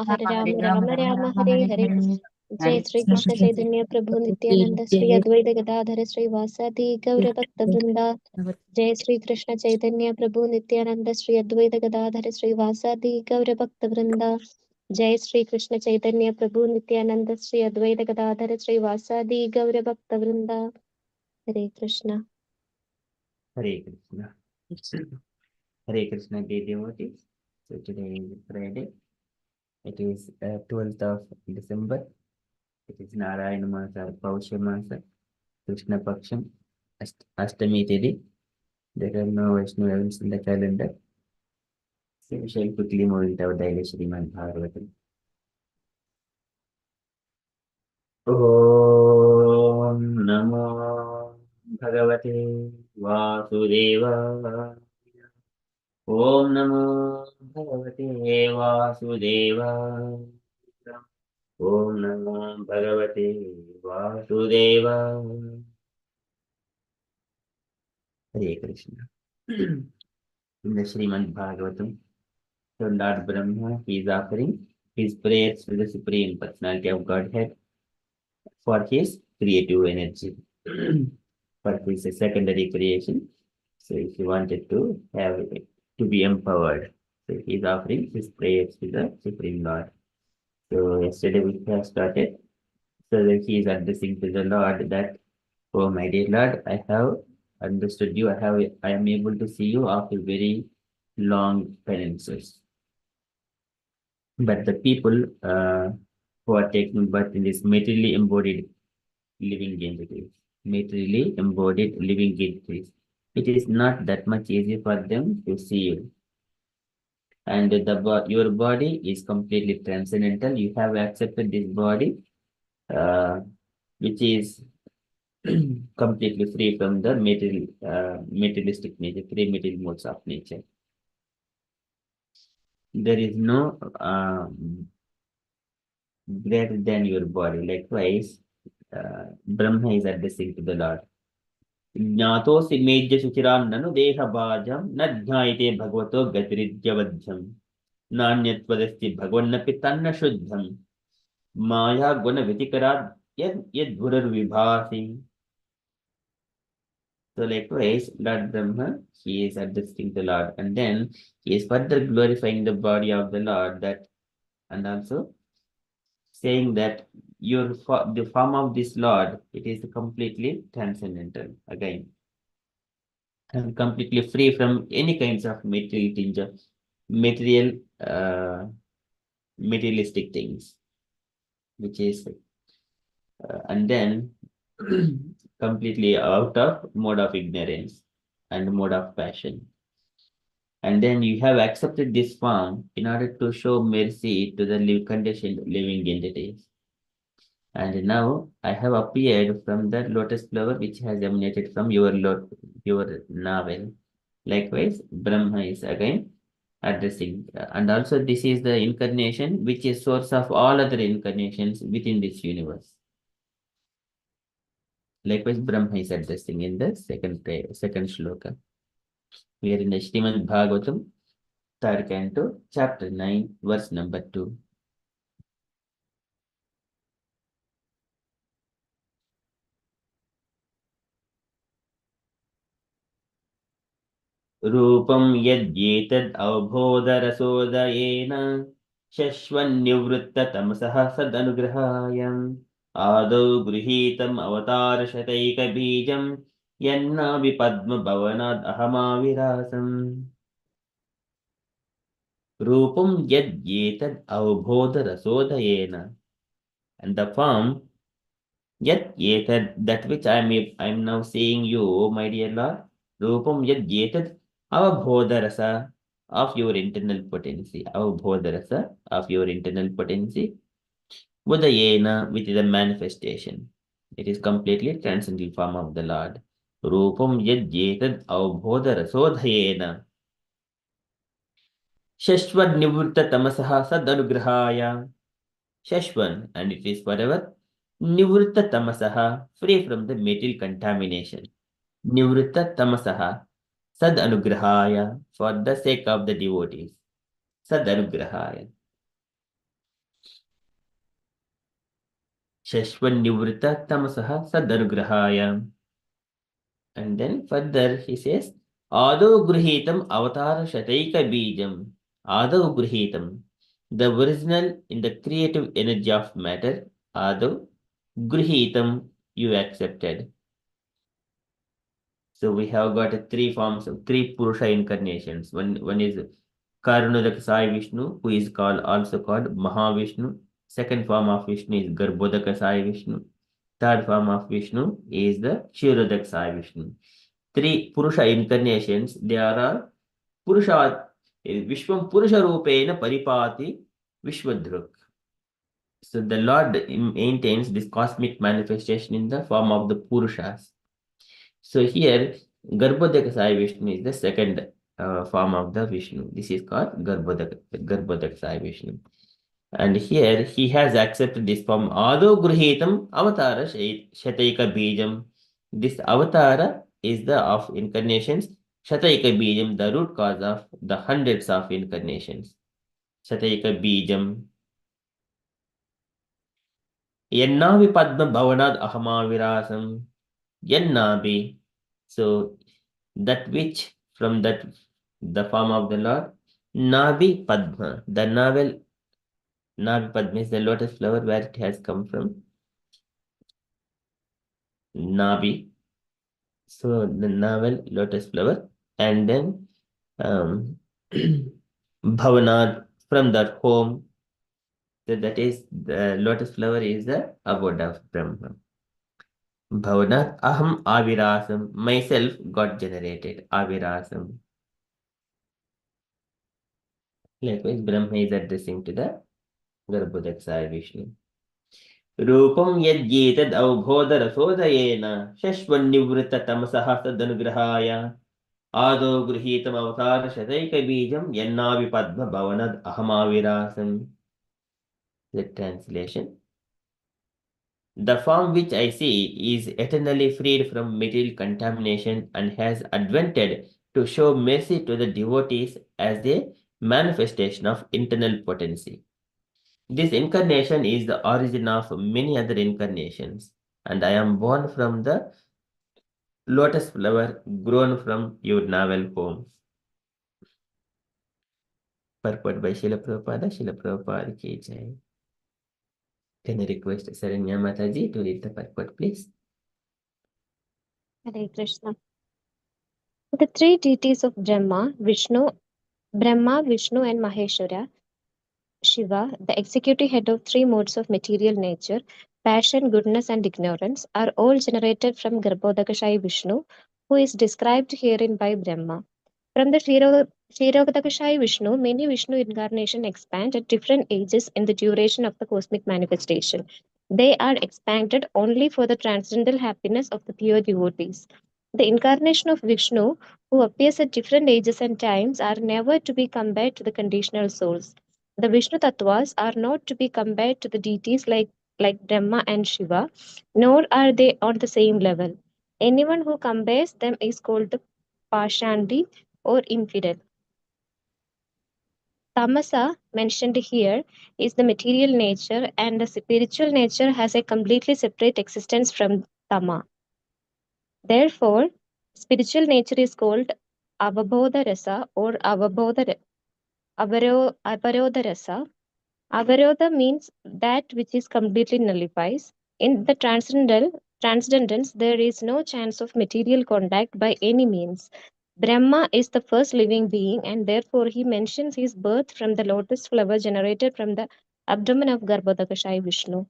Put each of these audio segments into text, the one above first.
हरे राम राम राम हरे हरे। जय श्री Krishna कृष्ण चैतन्य प्रभु नित्यानंद श्री अद्वैत गदाधर श्री वासादि गौर भक्त वृंदा। जय श्री कृष्ण चैतन्य प्रभु नित्यानंद श्री अद्वैत गदाधर श्री वासादि गौर भक्त वृंदा। जय श्री कृष्ण चैतन्य प्रभु नित्यानंद श्री अद्वैत गदाधर श्री वासादि गौर भक्त वृंदा। हरे Krishna. Hare Krishna. Hare Krishna, dear devotees. So today is Friday. It is 12th of December. It is Narayana Masa, Pausha Masa, Krishna Paksham, Ashtami Tithi. There are no Vaishnava events in the calendar. So we shall quickly move into our daily Srimad Bhagavatam. Om Namo Bhagavate Vasudevaya. Om Namo Bhagavate Vasudevaya. Om Namo Bhagavate Vasudevaya. Hare Krishna. In the Srimad Bhagavatam, so Lord Brahma, he is offering his prayers to the Supreme Personality of Godhead for his creative energy, for his secondary creation. So if he wanted to have it, to be empowered, so he is offering his prayers to the Supreme Lord. So yesterday we have started, so that he is addressing to the Lord that, oh my dear Lord, I have understood you. I am able to see you after very long penances. But the people who are taking birth in this materially embodied living entities, materially embodied living entities, it is not that much easy for them to see you. And your body is completely transcendental. You have accepted this body, uh, which is completely free from the materialistic nature, three material modes of nature. There is no greater than your body. Likewise, Brahma is addressing to the Lord. ज्ञातोऽसि मेज्य शुचिरान्ननु देहभाजं न ज्ञायते भगवतो गतिरित्यवध्यं नान्यत्वदस्ति भगवन्नपि तन्न शुद्धं माया गुण व्यतिकरात् यद्गुरुर्विभासि. So likewise, Lord Brahma, he is addressing the Lord, and then he is further glorifying the body of the Lord, that, and also saying that the form of this Lord, it is completely transcendental again, and completely free from any kinds of material tinge, material materialistic things, which is and then completely out of mode of ignorance and mode of passion. And then you have accepted this form in order to show mercy to the conditioned living entities. And now I have appeared from that lotus flower which has emanated from your navel. Likewise, Brahma is again addressing. And also this is the incarnation which is source of all other incarnations within this universe. Likewise, Brahma is addressing in the second shloka. We are in the Srimad Bhagavatam, third canto, chapter 9, verse number 2. रूपं यद्येतद् अवबोधरसोदयेन शश्वन्निवृत्ततमसः सदनुग्रहाय आदौ गृहीतम् अवतारशतैकबीजं यन्नाभि पद्मभवनाद् अहमाविरासम्. रूपं यद्येतद् अवबोधरसोदयेन, and the form yet that which I'm now seeing you, my dear Lord, Rupam yet avabodharasa of your internal potency, avabodharasa of your internal potency, Udayena, which is a manifestation. It is completely transcendental form of the Lord. Rupam yet avabodharasodhayena Shashvad nivurta tamasaha sadanugrahaya. Shashvan, and it is forever. Nivritta tamasaha, free from the material contamination. Nivritta tamasaha, sad anugrahaya, for the sake of the devotees. Sad anugrahaya. Shashvan Tamasaha Sadanugrahaya. And then further he says, Ado Gruhitam Avatar Shataika Bijam. Ado Gruhitam. The original in the creative energy of matter. Ado Gruhitam, you accepted. So we have got three forms of three Purusha incarnations. One is Karunadak Sai Vishnu, who is also called Mahavishnu. Second form of Vishnu is Garbhodaka Sai Vishnu. Third form of Vishnu is the Kshirodak Sai Vishnu. Three Purusha incarnations, they are all Purusha, Vishwam Purusha Rupena Paripati Vishwadruk. So the Lord maintains this cosmic manifestation in the form of the Purushas. So here, Garbhodaka Sai Vishnu is the second form of the Vishnu. This is called Garbhodaka Sai Vishnu. And here he has accepted this form. Ado Gruhitam Avatara Shataika Bijam. This avatara is the of incarnations. Shataika Bijam, the root cause of the hundreds of incarnations. Shataika Bijam. Yannavi Padma Bhavanad Ahama Virasam. Yannabi. So that which from that the form of the Lord. Nabi Padma. The Nabi Padma is the lotus flower where it has come from. Nabi. So the navel lotus flower, and then Bhavanad from that home. So that is the lotus flower is the abode of Brahma. Bhavanad Aham Avirasam, myself got generated. Avirasam. Likewise, Brahma is addressing to the Garbhodaksa Vishnu. Rupam yadjetad avbodharasodayena shashvannivritta tamasaha tadanugrahaya Ado Gruhitam Avatar Shataika Bijam Yannavi Padma Bhavanad Ahamavirasam. The translation. The form which I see is eternally freed from material contamination and has advented to show mercy to the devotees as a manifestation of internal potency. This incarnation is the origin of many other incarnations, and I am born from the lotus flower grown from your navel home. Purport by Srila Prabhupada. Srila Prabhupada ki jai. Can I request Saranya Mataji to read the purport, please? Hare Krishna. The three deities of Brahma, Vishnu, and Maheshwara, Shiva, the executive head of three modes of material nature, passion, goodness, and ignorance, are all generated from Garbhodakashayi Vishnu, who is described herein by Brahma. From the Kshirodakashayi Vishnu, many Vishnu incarnations expand at different ages in the duration of the cosmic manifestation. They are expanded only for the transcendental happiness of the pure devotees. The incarnation of Vishnu, who appears at different ages and times, are never to be compared to the conditional souls. The Vishnu Tattvas are not to be compared to the deities like Brahma and Shiva, nor are they on the same level. Anyone who compares them is called the Pashandi or infidel. Tamasa, mentioned here, is the material nature, and the spiritual nature has a completely separate existence from Tama. Therefore, spiritual nature is called Avabodha Rasa or Avarodha Rasa. Avarodha means that which is completely nullifies. In the transcendence, there is no chance of material contact by any means. Brahma is the first living being, and therefore he mentions his birth from the lotus flower generated from the abdomen of Garbhodakashayi Vishnu.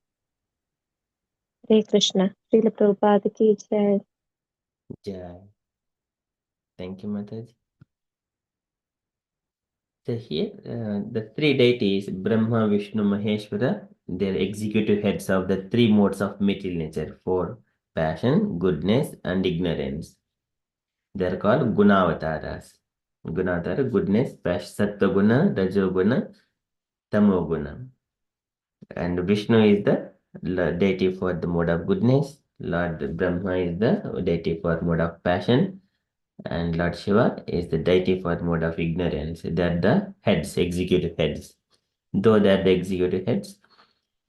Hare Krishna. Srila Prabhupada ki jai. Jai. Thank you, Mataji. So here, the three deities, Brahma, Vishnu, Maheshwara, they're executive heads of the three modes of material nature, for passion, goodness, and ignorance. They're called Gunavataras. Gunavatara, goodness, Sattva Guna, Rajo Guna, Tamo Guna. And Vishnu is the deity for the mode of goodness. Lord Brahma is the deity for mode of passion. And Lord Shiva is the deity for mode of ignorance. They are the heads, executive heads. Though they are the executive heads,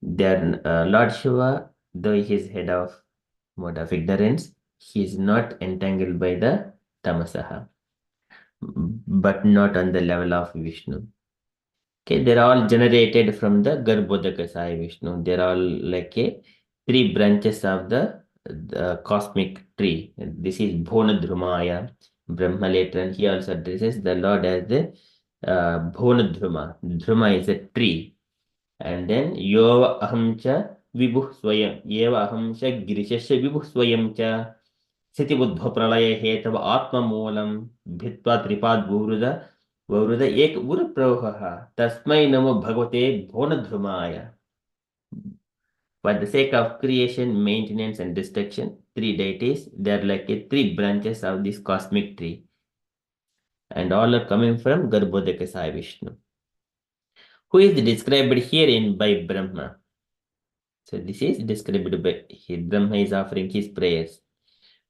they are Lord Shiva Though he is head of mode of ignorance, he is not entangled by the tamasaha, but not on the level of Vishnu. Okay, they're all generated from the Garbhodaka Sai Vishnu. They're all like a three branches of the cosmic tree. This is Bhonadhrumaya. Brahma later, and he also addresses the Lord as the Bhonadhruma. Dhruma is a tree. And then Yova Ahamcha Vibhu Swayam. Yeva Ahamcha Girishasya Vibhu Swayam cha. स्थितिबुद्ध प्रलय हेतव आत्ममूलम भित्वा त्रिपाद ववृद एक उर प्रवह तस्मै नमो भगवते भुवनध्रुमाय. For the sake of creation, maintenance, and destruction, three deities, they are like three branches of this cosmic tree. And all are coming from Garbhodaka Sai Vishnu, who is described herein by Brahma. So this is described by Brahma is offering his prayers.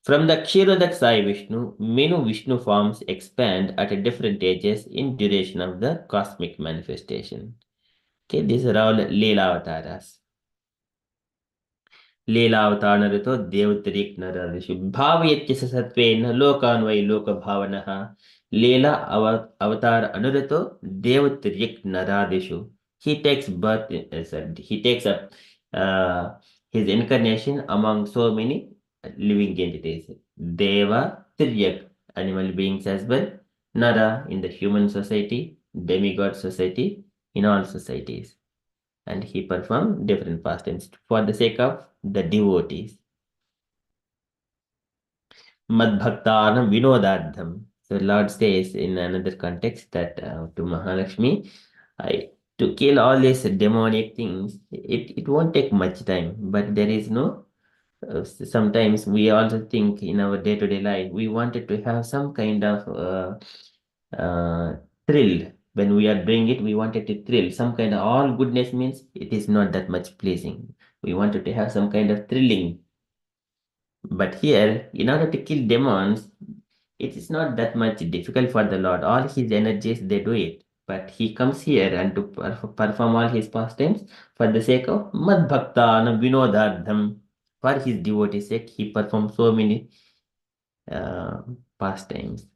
From the Kshirodak Sai Vishnu, many Vishnu forms expand at different ages in duration of the cosmic manifestation. Okay, these are all Leela avatars. लीलावतारणरतो देवतरिक् नरऋषि भावयत्यस सत्त्वेन लोकान् वै लोकभावनः लीला अवतार अनुरतो देवतरिक् नरादिषु. He takes birth, he takes up his incarnation among so many living entities. Deva, Tiryak, animal beings as well, Nara in the human society, demigod society, in all societies. And he performed different pastimes for the sake of the devotees. Madbhaktanam vinodardham. So Lord says in another context that to Mahalakshmi, to kill all these demonic things, it won't take much time, but there is no, sometimes we also think in our day-to-day life, we wanted to have some kind of thrill. When we are doing it, we wanted to thrill. Some kind of all goodness means it is not that much pleasing. We wanted to have some kind of thrilling. But here, in order to kill demons, it is not that much difficult for the Lord. All his energies, they do it. But he comes here and to perform all his pastimes for the sake of Madbhaktana Vinodardham. For his devotees' sake, he performs so many pastimes.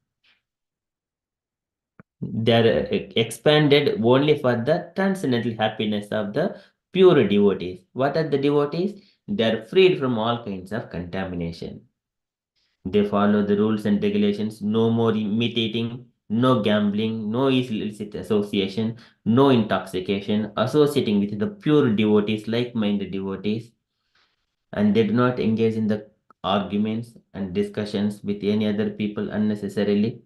They are expanded only for the transcendental happiness of the pure devotees. What are the devotees? They are freed from all kinds of contamination. They follow the rules and regulations. No more meat eating, no gambling, no illicit association, no intoxication, associating with the pure devotees, like-minded devotees. And they do not engage in the arguments and discussions with any other people unnecessarily.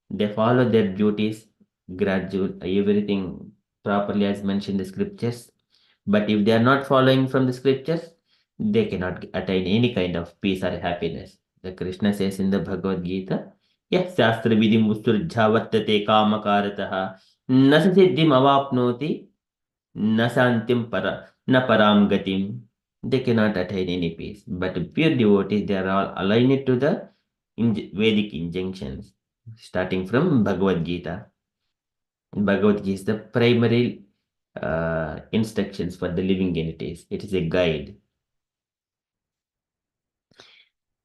They follow their duties, gradually, everything properly as mentioned in the scriptures. But if they are not following from the scriptures, they cannot attain any kind of peace or happiness. The Krishna says in the Bhagavad Gita, Yah Shastra Vidim Usturjhavattate Kamakaratah Nasa Siddhim Avapnoti Nasantim Para Na Param Gatim. They cannot attain any peace. But pure devotees, they are all aligned to the Vedic injunctions, starting from Bhagavad Gita. Bhagavad Gita is the primary instructions for the living entities. It is a guide.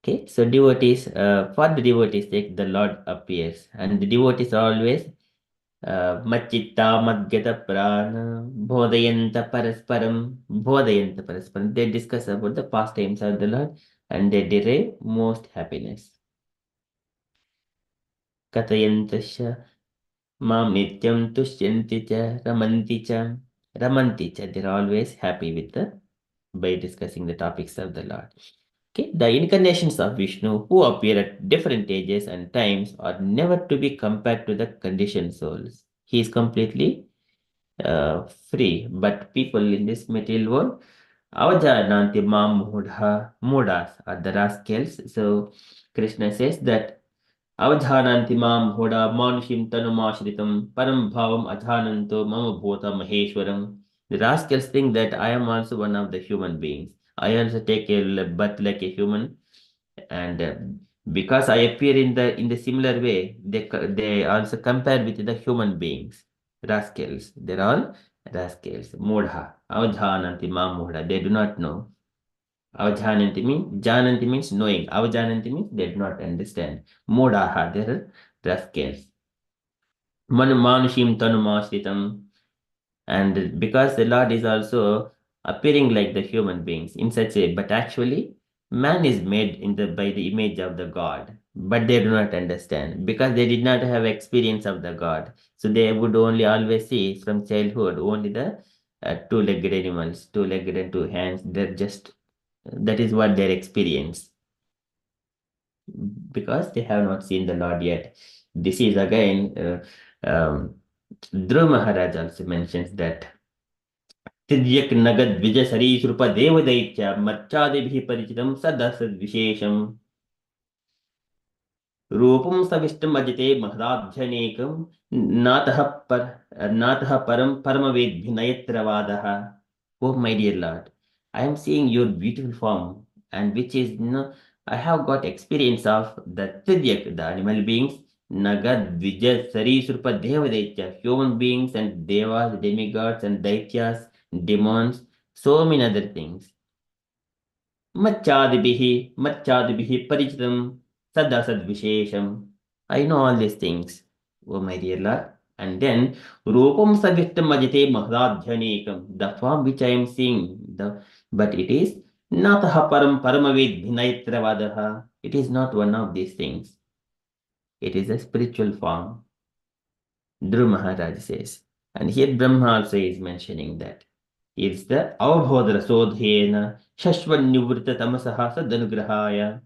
Okay, so devotees, for the devotees' sake, the Lord appears, and the devotees are always Machitta Madgata Prana Bodhayanta Parasparam. They discuss about the pastimes of the Lord and they derive most happiness. Katayantasya Mam Nityam Tushyanti cha Ramanti cha. Ramanti cha, they're always happy with by discussing the topics of the Lord. Okay, the incarnations of Vishnu who appear at different ages and times are never to be compared to the conditioned souls. He is completely free, but people in this material world, avajananti mam mudas are the rascals. So Krishna says that अवधानन्ति मां होडा मानुषीं तनुमाश्रितं param bhavam adhananto mama bhota maheshwaram. The rascals think that I am also one of the human beings. I also take a birth like a human, and because I appear in the similar way, they also compare with the human beings. Rascals. They're all rascals. Modha. Avadhananti mam modha. They do not know. Jananti means knowing. Avajananti means they do not understand. Modaha, they are rascals. Manushim tanumashritam. And because the Lord is also appearing like the human beings in such a, but actually man is made by the image of the God, but they do not understand because they did not have experience of the God. So they would only always see from childhood only the two-legged animals, two-legged and two hands. They're just that is what their experience because they have not seen the Lord yet. This is again Dhruv Maharaj also mentions that तिर्यक नगद विजय सरीसृप देवदैत्य मच्चादिभिः परिचितं सदसद्विशेषम् रूपं सविष्टम् अजिते महदाध्यनेकं नातः पर नातः परम परमवेद्भिनयत्रवादः. Oh my dear Lord, I am seeing your beautiful form and which is I have got experience of the Tiryak, the animal beings, Nagad, Vijay, Sarisrupa, Devadaitya, human beings and devas, demigods and daityas, demons, so many other things. Machadibihi Parichitam Sadasad Vishesham. I know all these things, oh my dear Lord. And then Rupam Savistam Majate Mahadhyanekam, the form which I am seeing, but it is Nataha Param Paramavid Vinaytravadaha. It is not one of these things. It is a spiritual form, Dhruv Maharaj says. And here Brahma also is mentioning that. It's the Avabhodra Sodhena Shashvanyuvrita Tamasaha Sadanugrahaya.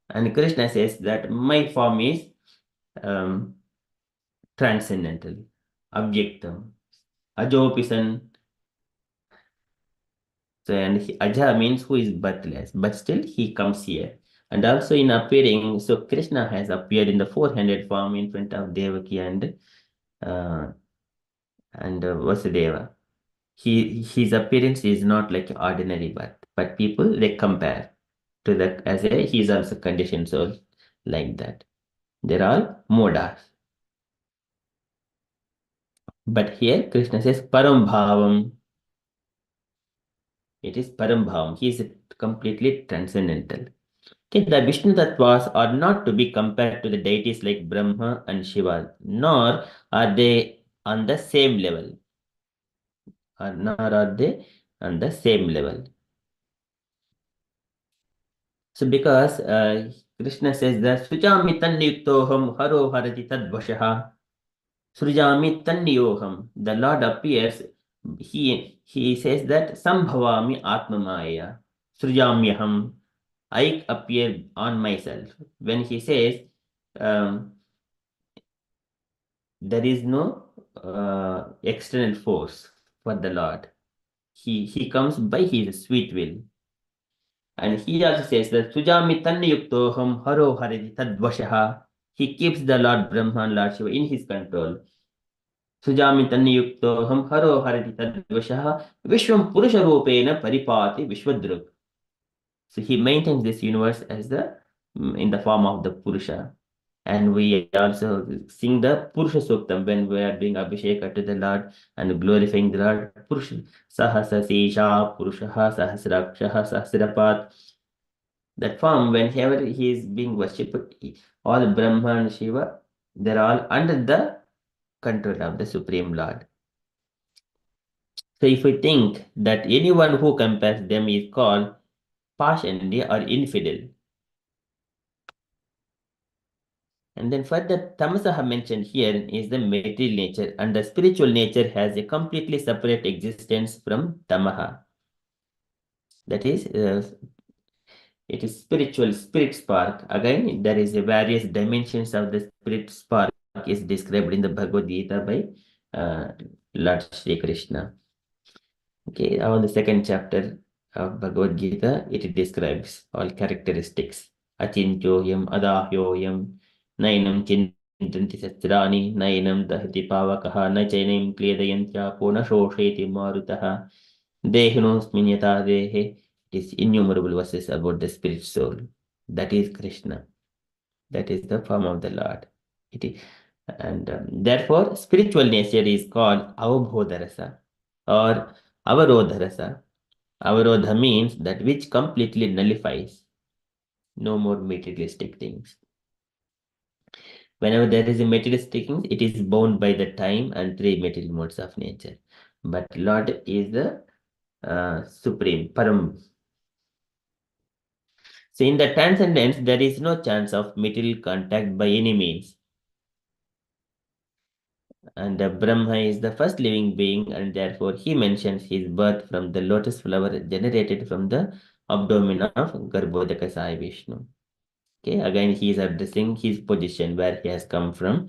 And Krishna says that my form is transcendental, Abjektam, Ajopisan. So, and Aja means who is birthless, but still he comes here. And also in appearing, so Krishna has appeared in the four-handed form in front of Devaki uh, and Vasudeva. His appearance is not like ordinary birth, but people they compare to that as a he is also conditioned soul like that. They're all modas. But here Krishna says Param Bhavam. It is Param Bhavam. He is completely transcendental. Okay, the Vishnu Tattvas are not to be compared to the deities like Brahma and Shiva, nor are they on the same level. Nor are they on the same level. So because Krishna says that Sujami Tanyuktoham Haro Harati Tadvashaha. Srijami Tandiyoham. The Lord appears, he says that Sambhavami Atmamaya. Srijamyaham. I appear on myself. When he says there is no external force for the Lord. He comes by his sweet will. And he also says that Sujami Tannayuktoham Haro Hariti Tadvashaha. He keeps the Lord Brahma and Lord Shiva in his control. Sujami Tannayuktoham Haro Hariti Tadvashaha Vishwam Purusha Rupena Paripati Vishwadruk. So he maintains this universe as in the form of the Purusha. And we also sing the Purusha Suktam when we are doing Abhishek to the Lord and glorifying the Lord. Purusha Sahasa Sesha Purushaha Sahasrakshaha Sahasrapat. That form, whenever he is being worshipped, all Brahma and Shiva, they're all under the control of the Supreme Lord. So if we think that anyone who compares them is called Pashandi or infidel. And then further, Tamasaha mentioned here is the material nature, and the spiritual nature has a completely separate existence from Tamaha. That is, it is spiritual, spirit spark. Again, there is a various dimensions of the spirit spark is described in the Bhagavad Gita by Lord Sri Krishna. Okay, on the second chapter of Bhagavad Gita, it describes all characteristics. Achintyoyam, adahyoyam, nainam chintanti sastrani, nainam dahati pavakaha, na chainam kledayantyapona shosheti marutaha, dehinosmin yata dehe. It is innumerable verses about the spirit soul. That is Krishna. That is the form of the Lord. It is, and therefore, spiritual nature is called avabodharasa or avarodharasa. Avarodha means that which completely nullifies. No more materialistic things. Whenever there is a materialistic thing, it is bound by the time and three material modes of nature. But Lord is the supreme, param. So in the transcendence, there is no chance of material contact by any means. And Brahma is the first living being, and therefore he mentions his birth from the lotus flower generated from the abdomen of Garbhodaka Sai Vishnu. Okay, again he is addressing his position where he has come from.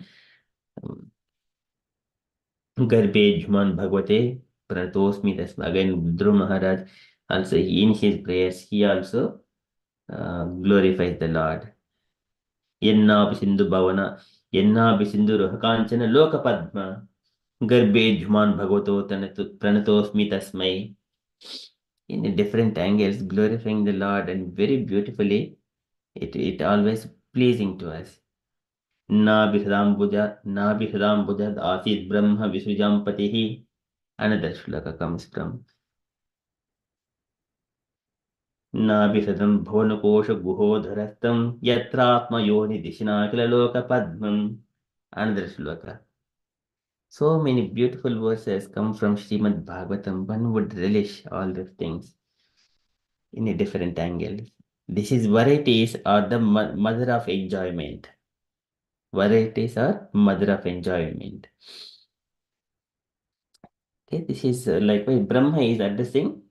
Garbe Jhuman Bhagavate Pranatosmi Tasma. Again, Dhruv Maharaj, also in his prayers, he also glorifies the Lord. Yenna Sindhu Bhavana, Yenna Sindhu Rohakanchana Loka Padma, Garbe Jhuman Bhagavato Pranatosmi Tasmai. In different angles, glorifying the Lord and very beautifully, it always pleasing to us. Nabhidambujad Asit Brahma Visujam Patihi. Another shloka comes from Nabhisadam Bhuvanakosha Guhodharastam Yatratma Yoni Dishina Kilaloka Padmam. Another shloka. So many beautiful verses come from Srimad Bhagavatam. One would relish all these things in a different angle. This is varieties are the mother of enjoyment. Varieties are mother of enjoyment. Okay, this is likewise Brahma is addressing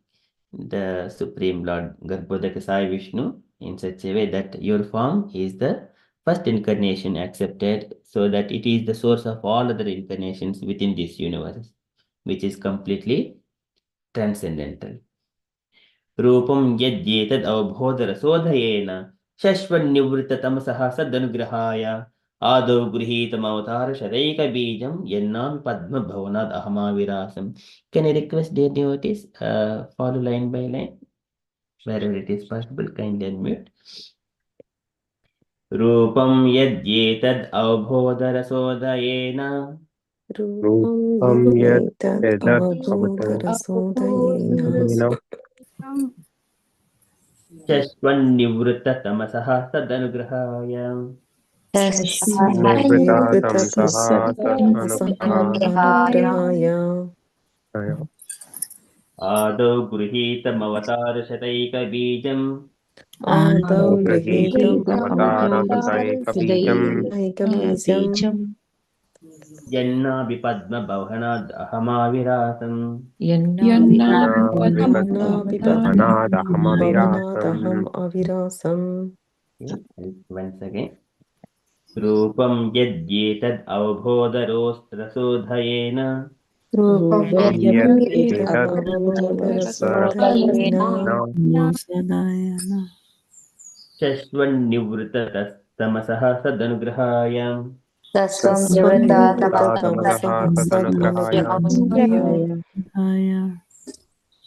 the Supreme Lord Garbhodaka Sai Vishnu in such a way that your form is the first incarnation accepted, so that it is the source of all other incarnations within this universe, which is completely transcendental. Rupam yajyetad avbodharasodhayena shashvannivritatamsaha sadanugrahaya Ado grihitamavatar sharaika bijam yennam padma bhavanad ahamavirasam. Can I request dear devotees, follow line by line? Wherever it is possible, kindly unmute. Rupam yadyetad avbodharasodayena Rupam yet avadharasodayena shashvan nivritta tamasaha sadanugrahaya Nivritam saha anugrahaya Ado gruhitam avatar shataika bijam Adau grihitam avatara sataika bijam Yanna vipadma bhavanad ahamavirasam. bhavanadaham avirasam. Once again. Rupam yadyetad avbodharasodhayena Rupam yet etad Sarasodayena avadharasodayena Shashvan nivritatastamasaha sadanugrahaya Tasvam Nivrita Sasvanivritatamasah satanugrahaya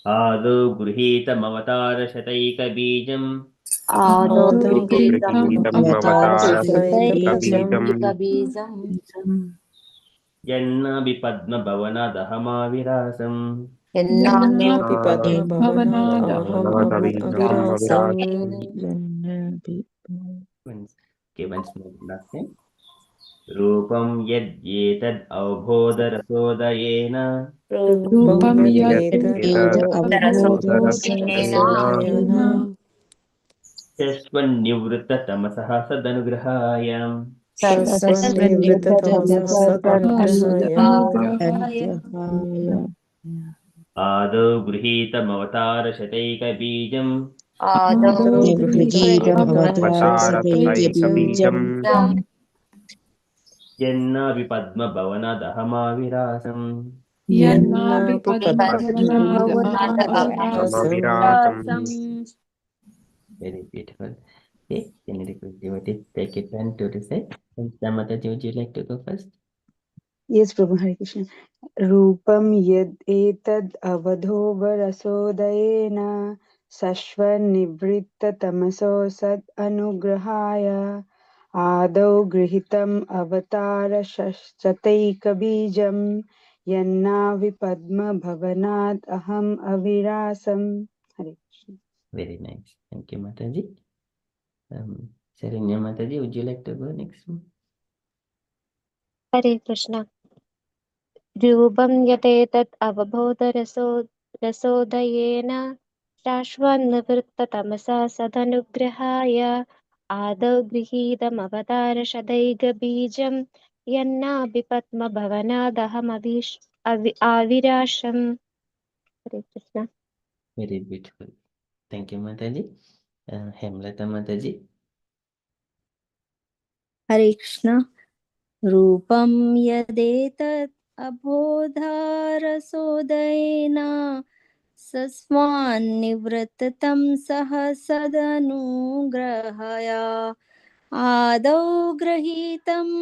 Ado gruhitam avatar shataika bijam Adau Adogritam grihitam Avatara avatara Satai sataika Kabiji bijam Kabizam Yanna vipadma bhavanad ahamavirasam. Yanami Napi padma Padme bhavanad aham avirasam. Once more, last time. Rupam yadyetad avbodharasodayena Rupam yet etad Avadharasodayena avadharasodayena Shashvan nivritatamasaha sadanugrahaya Sasvanivritatamasah satanugrahaya Ado gruhitam avatar shataika bijam Adau grihitam avatara Avatara sataika bijam Yanna vipadma bhavanad ahamavirasam. Yannapi padma avirasam. Very beautiful. Okay, can you request devotee take a turn to recite? Samataji, would you like to go first? Yes, Prabhu, Hare Krishna. Rupam yad etad avadho varasodayena sashvanivritta tamaso sad anugrahaya adau grihitam avatara shataika bijam yanna vipadma bhavanad aham avirasam. Hare Krishna. Very nice. Thank you, Mataji. Saranya Mataji, would you like to go next one? हरे कृष्ण रूपं यतेतत् अवबोधरसोदयेन शाश्वन्निवृत्ततमसा सदनुग्रहाय आदौ गृहीतमवतारशदैकबीजं आविराशम् हरे Krishna Very beautiful. Thank you, Mataji. Hemlata Mataji. Hare Krishna रूपं यदेतत् अबोधारसोदयेन सस्मान्निवृत्तं सह सदनुग्रहय आदौ गृहीतम्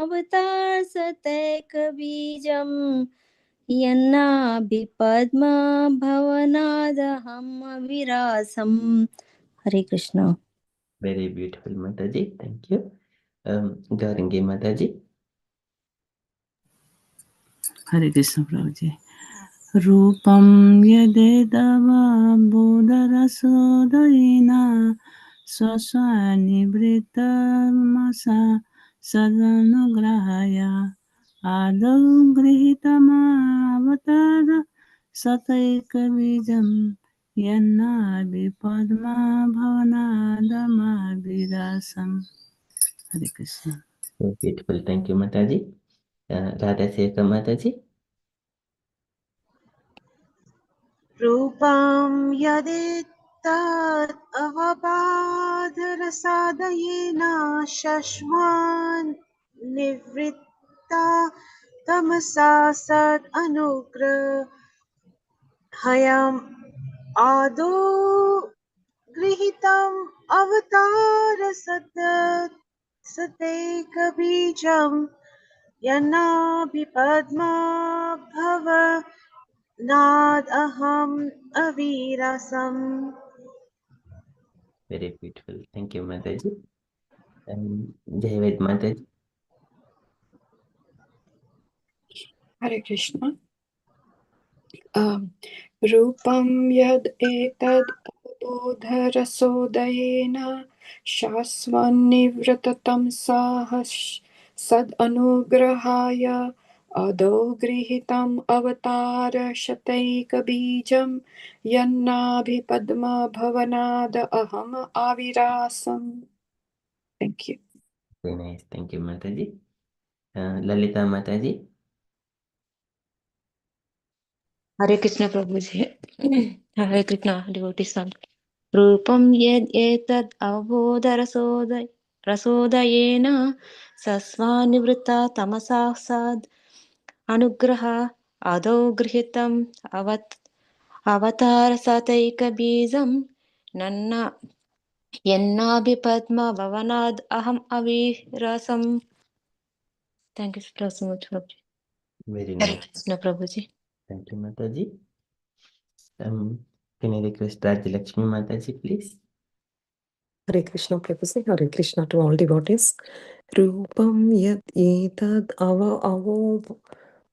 अवतारसतैकबीजम् यन्नाभिपद्मभवनादहम् अविरासम् हरे Krishna Very beautiful, Mataji. Thank you. Gaurangi Mataji. Hare Krishna Prabhu जी रूपं यदेदवबोधरसोदयेन स्वस्वनिवृत्तमसा सदनुग्रहाय आदौ गृहीतमावतार सतैकबीजं यन्नाभिपद्मभवनादमाभिरासम् हरे Krishna Very beautiful. Thank you, Mataji. Radha Sekha Mataji. रूपं यदेतत् अवबाधरसादयेन शश्वन् निवृत्ता तमसा सद् अनुग्रहयाम् आदौ गृहीतम् सतैकबीजम् यन्नाभिपद्मा नाद अहम् अविरसम् Very beautiful. Thank you, Mataji. Jayaved Mataji. Hare Krishna. रूपं यद् एतद् अवबोधरसोदयेन शाश्वन्निवृत्तं सद् अनुग्रहाय अदौ गृहीतम् अवतारशतैकबीजं यन्नाभिपद्मभवनाद अहम् आविरासम्. Thank you. Very nice. Thank you, Mataji. Lalita Mataji. Hare Krishna Prabhu ji Hare Krishna devotee song रूपं यद् एतद् रसोदयेन सस्वानिवृत्ता तमसा सद् अनुग्रह आदौ गृहीतम् अवतारसतैकबीजं नन्न यन्नाभिपद्मभवनाद् अहम् अविरसम् thank you so much Prabhu ji Very Hare nice. Krishna Prabhu ji Thank you, Mataji. Can I request Rajalakshmi Mataji, please? Hare Krishna Prabhuji, Hare Krishna to all devotees. Rupam yat etad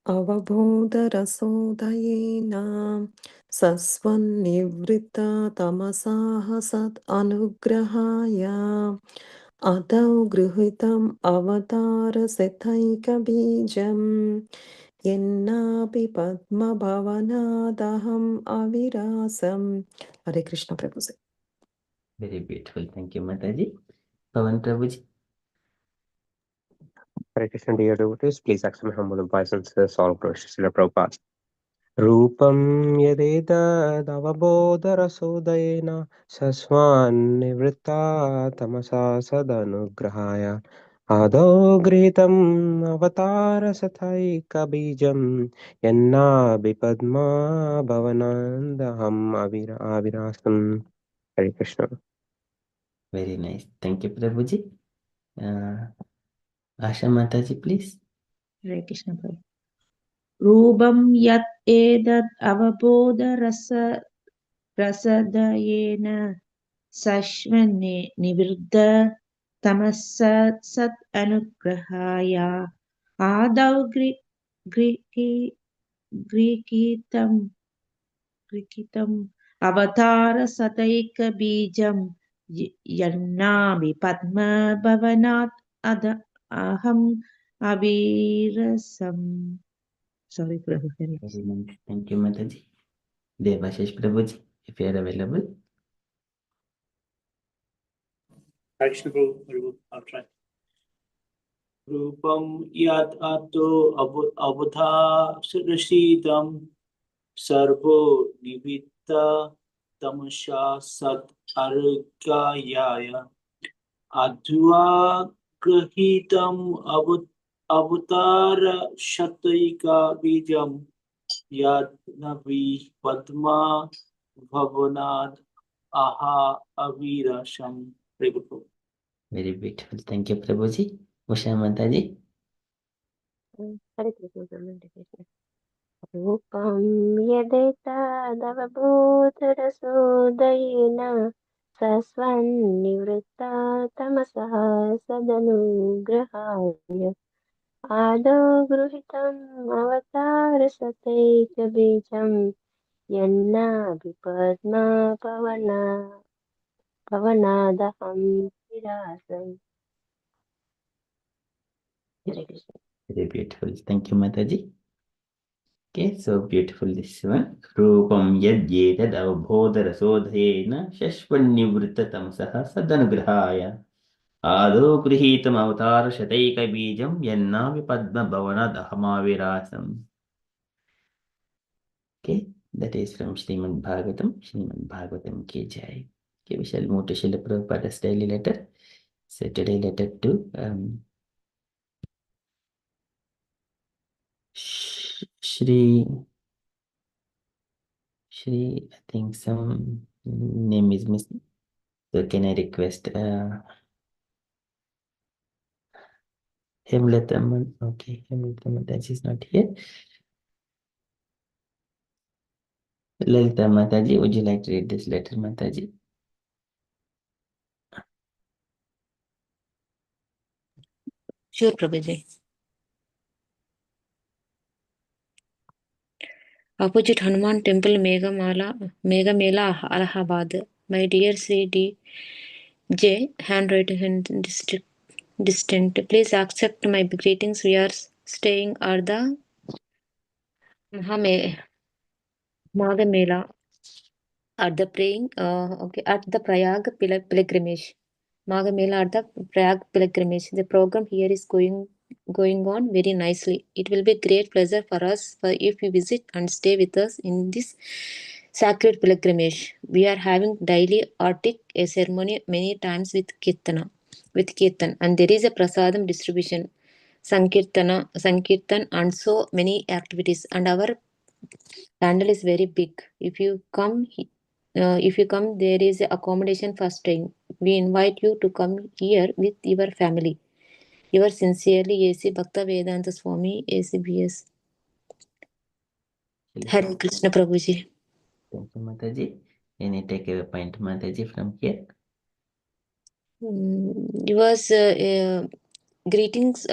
avabodharasodayena sasvan nivritta tamasaha sad anugrahaya adau grihitam avatara sethaika bijam yennapi padma bhavanadaham avirasam. Hare Krishna Prabhuji. Very beautiful. Thank you, Mataji. Pavan Prabhuji. Hare Krishna, dear devotees, please accept my humble obeisances. All glories to Srila Prabhupada. रूपं यदेतदवबोधरसोदयेन सस्वान्निवृत्ता तमसा सदनुग्रहाय आदौ गृहीतम् अवतारसथैकबीजं यन्नाभिपद्मा भवनान्दहम् आविरासम्. हरे Krishna. Very nice. Thank you, Prabhuji. Asha Mataji, please. हरे कृष्ण प्रभु रूपं यत् एतद् अवबोधरसदयेन सश्वन्ने निवृद्ध तमः सत् अनुग्रहाय आदौ गृहीतम् अवतार सतैक बीजं यन्नामि पद्मभवनात् अध अहम् अवीरसम्. Sorry, Prabhu. Very nice. Thank you, Mataji. Devashish Prabhuji, if you are available. Krishna Prabhu, I'll try. Rupam yat ato avudha srishidam sarvo nivitta tamasha sat argayaya adhva grahitam avutara shataika bijam yad navi padma bhavanad aha avirasham. Very good. Very beautiful. Thank you, Prabhuji. Usha Mataji. Hare Krishna, Hare Krishna. रूपं यदेतदवबोधरसोदयेन सस्वन्निवृत्ता तमसः सदनुग्रहाय आदौ गृहीतम् अवतारसतैकबीजं पवनादहं विरासम्. Hare Krishna. Very beautiful. Thank you, Mataji. Okay, so beautiful this one. Rupam yadyetad avbodharasodhayena shashvannivrittatamsah sadanugrahaya ado grihitam avatar shataika bijam yannavi padma bhavanad ahamavirasam. Okay, that is from Srimad Bhagavatam. Srimad Bhagavatam ki jai. Okay, we shall move to Srila Prabhupada's daily letter. So today letter to Shri, I think some name is missing. So can I request Hemlataman? Okay, Hemlataman, that is not here. Lalita Mataji, would you like to read this letter, Mataji? Sure, Prabhuji. Opposite Hanuman Temple, Meghamela, Allahabad. My dear Sri D. J. Handwritten distant. Please accept my greetings. We are staying at the Maghamela at the Prayag pilgrimage. Maghamela at the Prayag pilgrimage. The program here is going on very nicely. It will be a great pleasure for us if you visit and stay with us in this sacred pilgrimage. We are having daily Arctic a ceremony many times with Kirtan, and there is a prasadam distribution, Sankirtan, and so many activities. And our pandal is very big. If you come, there is accommodation for staying. We invite you to come here with your family. Yours sincerely, A.C. Bhakta Vedanta Swami, ACBS. Hare Krishna Prabhuji. Thank you, Mataji. Any takeaway point, Mataji, from here? He was greetings.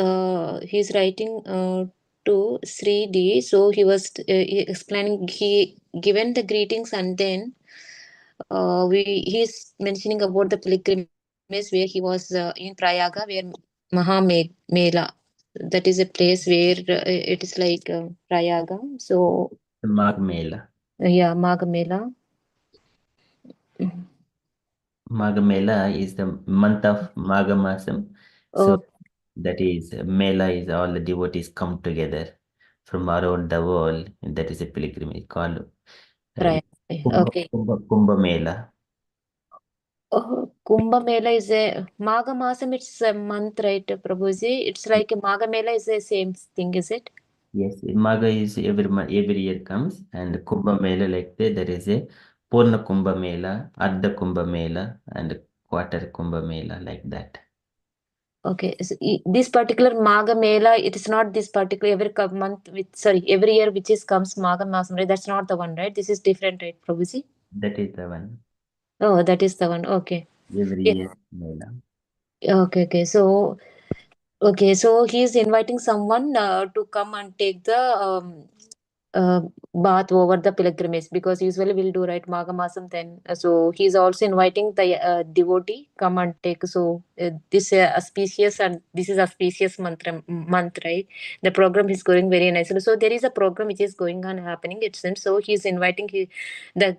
He's writing to Sri D. So he was explaining. He given the greetings, and then he's mentioning about the pilgrimage where he was in Prayaga, where Mela. That is a place where it is like Prayaga. So The Maghamela. yeah, Maghamela. Maghamela is the month of Maghamasam. So that is, Mela is all the devotees come together from around the world. And that is a pilgrimage called Prayaga. Okay. Kumbh Mela. Kumbh Mela is a Magha Masam, it's a month, right, Prabhuji? It's like a Magha Mela is the same thing, is it? Yes, Magha is every year comes, and Kumbh Mela like that. There is a Purna Kumbh Mela, Ardha Kumbh Mela, and Quarter Kumbh Mela like that. Okay, so this particular Magha Mela, it is not this particular every year which is comes Magha Masam, right? That's not the one, right? This is different, right, Prabhuji? That is the one. Oh, that is the one. Okay. Every Yeah. year Mela. Okay. So he is inviting someone to come and take the bath over the pilgrimage, because usually we'll do right Magha Masam then. So he's also inviting the devotee come and take. So this auspicious, and this is auspicious month, right? The program is going very nicely. So there is a program which is going on happening. It seems so. He's inviting the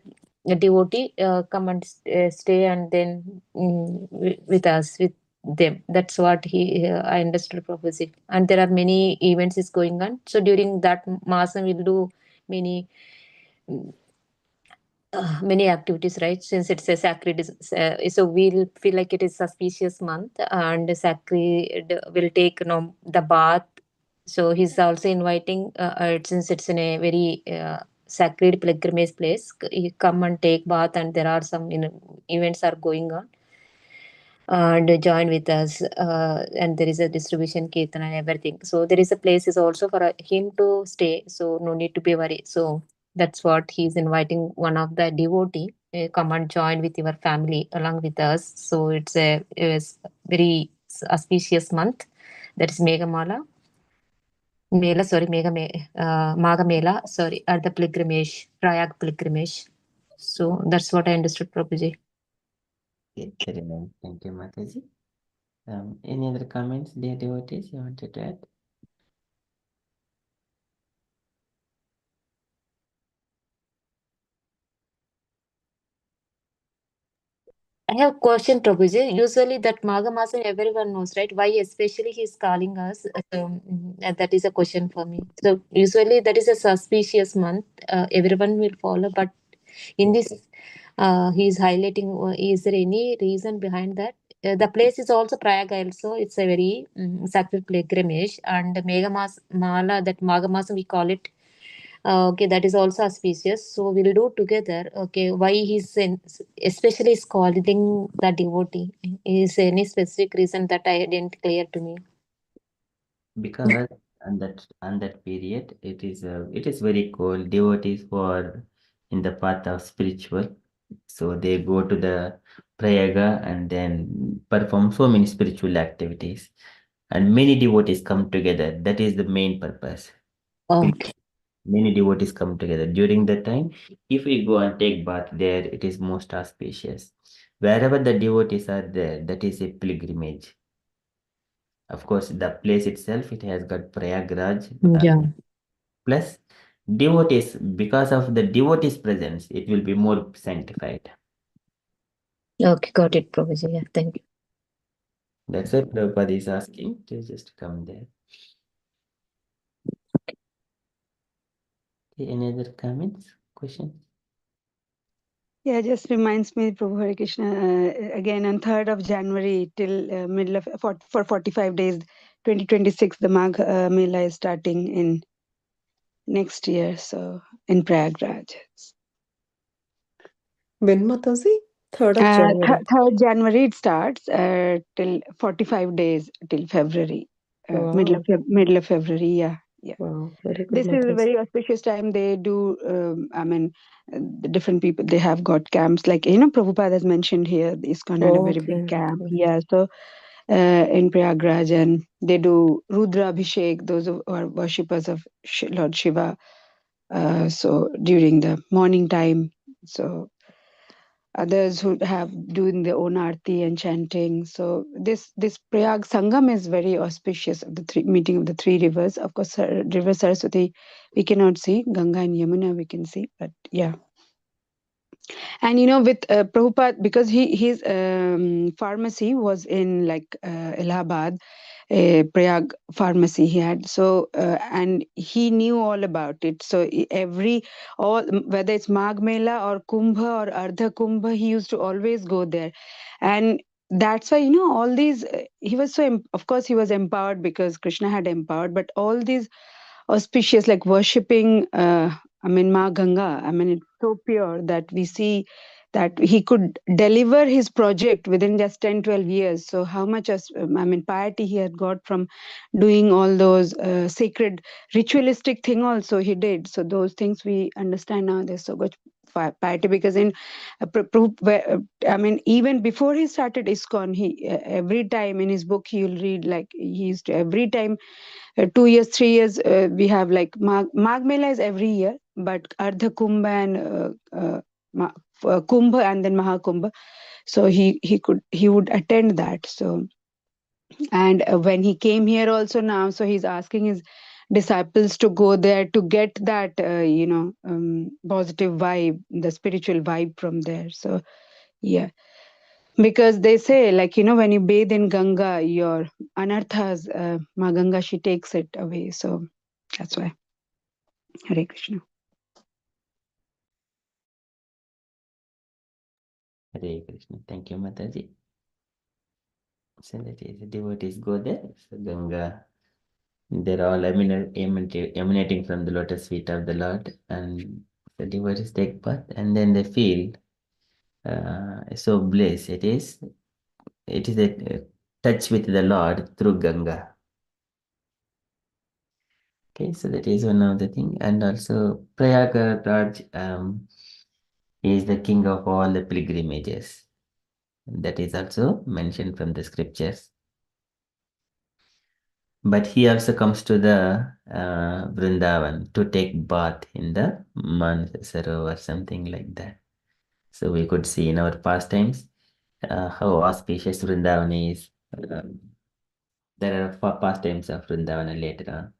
devotee come and stay, and then with us with them. That's what I understood prophecy. And there are many events is going on. So during that masam we'll do many many activities, right? Since it's a sacred, so we'll feel like it is auspicious month, and sacred will take the bath. So he's also inviting, since it's in a very sacred pilgrimage place, you come and take bath, and there are some events are going on, and join with us, and there is a distribution kirtan and everything. So there is a place is also for him to stay, so no need to be worried. So that's what he's inviting one of the devotee, come and join with your family along with us. So it's very auspicious month, that is Megamala Mela, sorry, Maga Mela, sorry, at the pilgrimage, Prayag pilgrimage. So that's what I understood, Prabhuji. Okay, very nice. Thank you, Mataji. Any other comments, dear devotees, you wanted to add? I have a question, Prabhuji. Usually that Magha Masam everyone knows, right? Why especially he's calling us? That is a question for me. So usually that is a suspicious month. Everyone will follow, but in this, he's highlighting. Is there any reason behind that? The place is also Prayag also. It's a very sacred pilgrimage, and Mala, that Magha Masam we call it. Okay, that is also auspicious. So we'll do together. Okay, why especially is calling the devotee? Is any specific reason that I didn't clear to me? Because on that period, it is very cold. Devotees for in the path of spiritual, so they go to the prayaga and then perform so many spiritual activities, and many devotees come together. That is the main purpose. Okay. Many devotees come together during that time. If we go and take bath there, it is most auspicious. Wherever the devotees are there, that is a pilgrimage. Of course, the place itself, it has got Prayagraj. Yeah. Plus devotees, because of the devotees' presence, it will be more sanctified. Okay, got it, Prabhuji. Yeah, thank you. That's why Prabhupada is asking to just come there. Okay, any other comments, questions? Yeah, just reminds me, Prabhu Hare Krishna, again on 3rd of January till middle of for 45 days, 2026, the Magh Mela is starting in next year, so in Prayagraj. When Mataji? 3rd of January. 3rd January it starts till 45 days till February, middle of February. Yeah. Wow, very good. This is a very auspicious time. They do, the different people, they have got camps. Like, Prabhupada has mentioned here, the ISKCON had a very big camp. Okay. Yeah, so in Prayagraj, and they do Rudra Abhishek, those who are worshippers of Lord Shiva. So during the morning time, so others who have doing their own arti and chanting. So this Prayag Sangam is very auspicious of the meeting of the three rivers. Of course, River Saraswati we cannot see. Ganga and Yamuna we can see, but yeah. And with Prabhupada, because his pharmacy was in like Allahabad, a Prayag pharmacy he had. So and he knew all about it. So whether it's Magh Mela or Kumbha or Ardha Kumbha, he used to always go there. And that's why all these he was so of course he was empowered because Krishna had empowered, but all these auspicious, like worshipping Ma Ganga, it's so pure that we see that he could deliver his project within just 10-12 years. So how much piety he had got from doing all those sacred ritualistic thing also he did. So those things we understand now. There's so much piety, because in even before he started ISKCON, he every time in his book he'll read, like he used to every time 2 years 3 years we have like Magh Mela is every year, but Ardha Kumbha and Kumbha and then Mahakumbha. So he would attend that. So, and when he came here also now, so he's asking his disciples to go there to get that positive vibe, the spiritual vibe from there. So yeah, because they say, like, when you bathe in Ganga, your anarthas, Ma Ganga, she takes it away. So that's why. Hare Krishna. Hare Krishna. Thank you, Mataji. So that is, the devotees go there. So Ganga, they're all emanating from the lotus feet of the Lord, and the devotees take bath, and then they feel so blessed. It is a touch with the Lord through Ganga. Okay, so that is one of the thing, and also Prayagraj is the king of all the pilgrimages. That is also mentioned from the scriptures. But he also comes to the Vrindavan to take bath in the Manasaro or something like that. So we could see in our pastimes how auspicious Vrindavan is. There are pastimes of Vrindavan later on.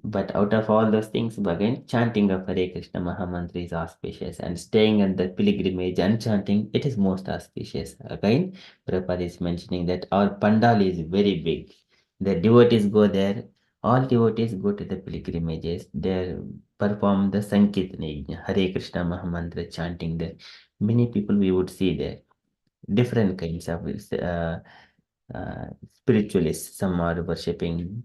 But out of all those things, again, chanting of Hare Krishna Mahamantra is auspicious, and staying at the pilgrimage and chanting, it is most auspicious. Again, Prabhupada is mentioning that our pandal is very big. The devotees go there, all devotees go to the pilgrimages, they perform the Sankirtana, Hare Krishna Mahamantra chanting there. Many people we would see there, different kinds of spiritualists. Some are worshipping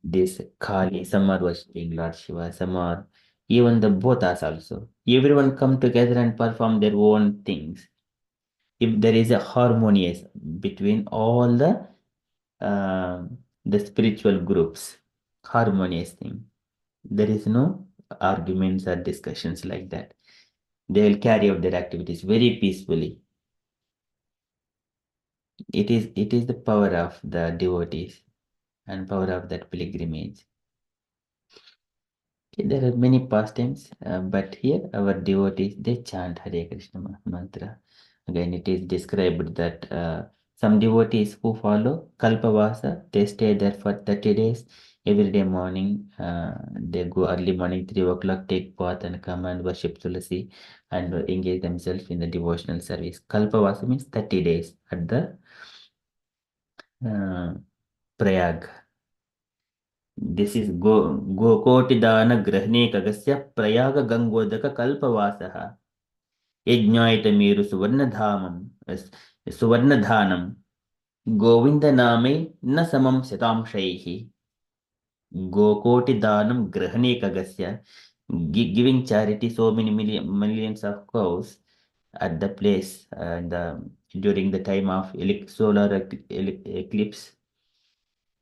this Kali, some are worshipping Lord Shiva, some are even the Bhotas also. Everyone come together and perform their own things. If there is a harmonious between all the spiritual groups, harmonious thing, there is no arguments or discussions like that. They will carry out their activities very peacefully. It is the power of the devotees and power of that pilgrimage. There are many pastimes, but here our devotees, they chant Hare Krishna mantra. Again, it is described that some devotees who follow Kalpavasa, they stay there for 30 days. Every day morning, they go early morning, 3 o'clock, take bath and come and worship Tulasi and engage themselves in the devotional service. Kalpavasa means 30 days at the Prayag. This is Gokotidana Grahne Kagasya Prayaga Gangodaka Kalpavasaha. Yajnaitamiru Suvarnadhanam Govinda Name Nasamam Satam Shaihi. Gokotidanam Grahne Kagasya, giving charity so many millions of cows at the place during the time of solar eclipse.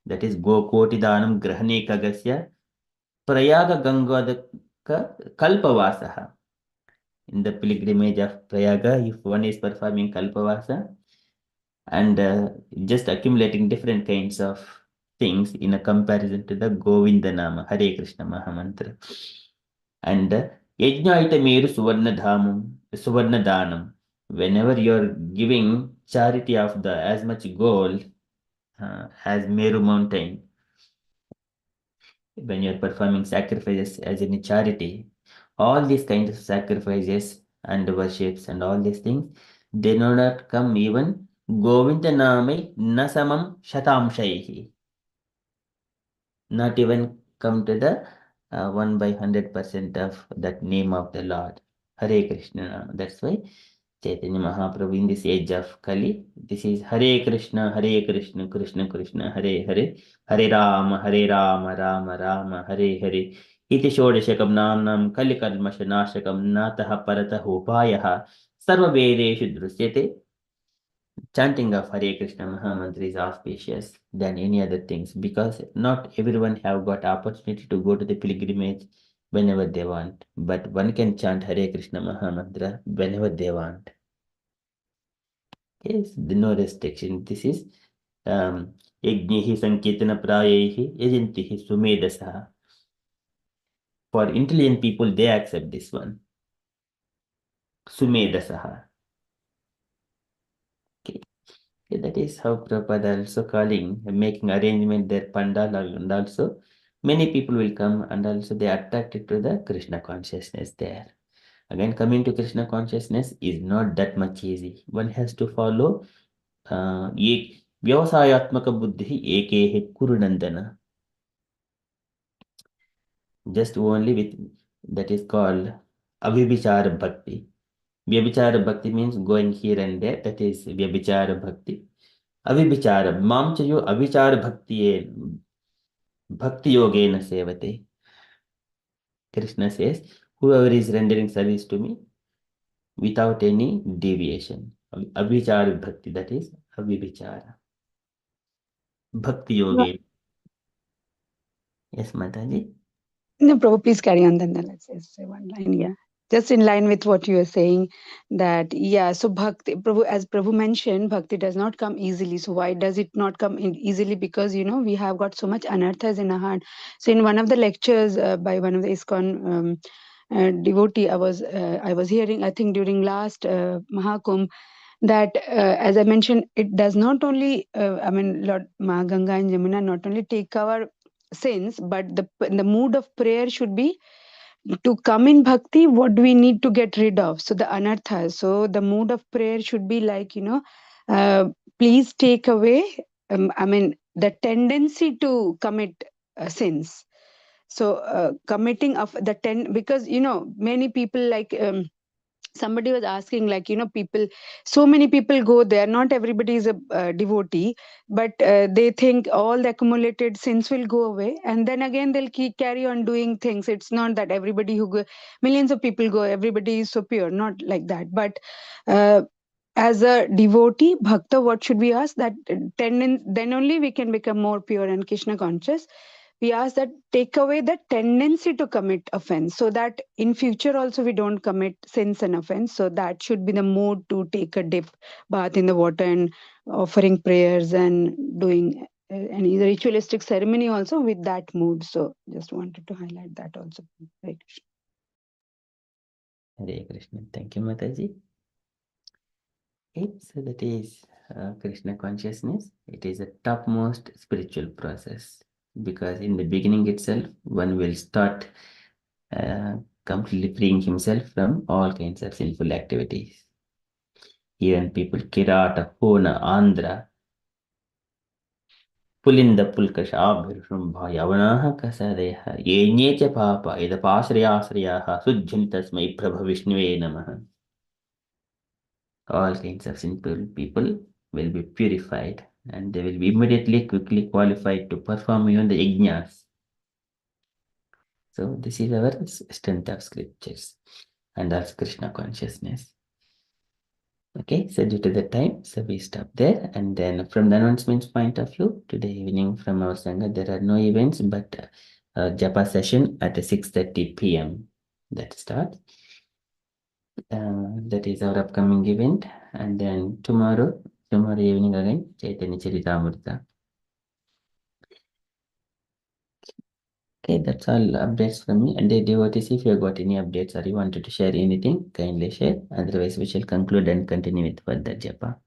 That is Gokotidanam Grahne Kagasya Prayaga Gangodaka Kalpavasaha. In the pilgrimage of Prayaga, if one is performing Kalpavasa and just accumulating different kinds of things in a comparison to the Govinda Nama, Hare Krishna Mahamantra. And Yajna Itamiru Suvarnadhanam. Whenever you're giving charity of the as much gold as Meru mountain, when you're performing sacrifices as in charity, all these kinds of sacrifices and worships and all these things, they do not come even Govinda Name Nasamam Shatamshaihi. Not even come to the 1/100% of that name of the Lord. Hare Krishna. That's why Chaitanya Mahaprabhu in this age of Kali, this is Hare Krishna, Krishna Krishna, Hare Hare, Hare Rama, Rama Rama, Hare Hare. इति षोडशकं नाम्नां कलिकल्मषनाशकं नातः परतः उपायः सर्ववेदेषु दृश्यते. Chanting of Hare Krishna Mahamantra is auspicious than any other things because not everyone have got opportunity to go to the pilgrimage whenever they want, but one can chant Hare Krishna Mahamantra whenever they want. Yes, no restriction. This is Yajnihi Sankirtana Prayahi Yajantihi Sumedasaha. For intelligent people, they accept this one. Sumedasaha. Okay. That is how Prabhupada also calling, making arrangement there pandal, and also many people will come and also they are attracted to the Krishna consciousness there. Again, coming to Krishna consciousness is not that much easy. One has to follow Vyavasayatmaka buddhi ekehe kurunandana. Just only with that is called Avibhichara Bhakti. Vyabhichara Bhakti means going here and there. That is Vyabhichara Bhakti. Avibhichara, mam chayo avichara bhakti yogena sevate. Krishna says, whoever is rendering service to me without any deviation. Avichara bhakti, that is avibhichara. Bhakti yogena. Yes, Mataji. No, Prabhu, please carry on then. Let's say one line, yeah. Just in line with what you were saying, that, yeah, so Bhakti, Prabhu, as Prabhu mentioned, Bhakti does not come easily. So why does it not come in easily? Because, we have got so much anarthas in our heart. So in one of the lectures by one of the ISKCON devotee, I was hearing, I think during last Mahakumbh, that as I mentioned, it does not only, Lord Mahaganga and Jamuna not only take our sins, but the mood of prayer should be to come in bhakti. What do we need to get rid of? So the anarthas. So the mood of prayer should be like, please take away, the tendency to commit sins. So committing of the because many people like. Somebody was asking, like, so many people go there, not everybody is a devotee, but they think all the accumulated sins will go away, and then again they'll carry on doing things. It's not that everybody who go, millions of people go, everybody is so pure, not like that. But as a devotee bhakta, what should we ask? That then only we can become more pure and Krishna conscious. We ask that take away the tendency to commit offense, so that in future also we don't commit sins and offense. So that should be the mood to take a dip, bath in the water, and offering prayers and doing any ritualistic ceremony also with that mood. So just wanted to highlight that also. Hare Krishna. Hare Krishna. Thank you, Mataji. Okay, so that is Krishna consciousness. It is a topmost spiritual process because in the beginning itself, one will start completely freeing himself from all kinds of sinful activities. Even people Kirata, Hona, Andhra, Pulinda Pulkashabhirshambha Yavanaha Kasadeha Yenyecha Papa Idapasriyasriyaha Sujjintasmai Prabha Vishnuve Namaha. All kinds of sinful people will be purified and they will be immediately quickly qualified to perform even the yajnas. So this is our strength of scriptures and also Krishna consciousness. Okay, so due to the time, so we stop there. And then from the announcements point of view, today evening from our Sangha, there are no events, but Japa session at 6:30 p.m. that starts. That is our upcoming event. And then tomorrow evening again, Chaitanya Charitamrita. Okay, that's all updates from me. And the devotees, if you have got any updates or you wanted to share anything, kindly share. Otherwise, we shall conclude and continue with further Japa.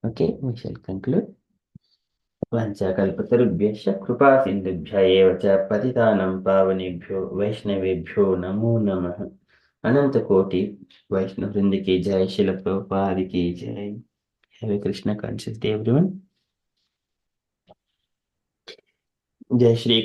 Okay, we shall conclude. वंशाकल्पतरुभ्यश्च कृपासिन्धुभ्य एव च पतितानां पावनेभ्यो वैष्णवेभ्यो नमो नमः। अनंतकोटि वैष्णववृंद की जय, श्रील प्रभुपाद की जय। Have a Krishna conscious day everyone. जय श्री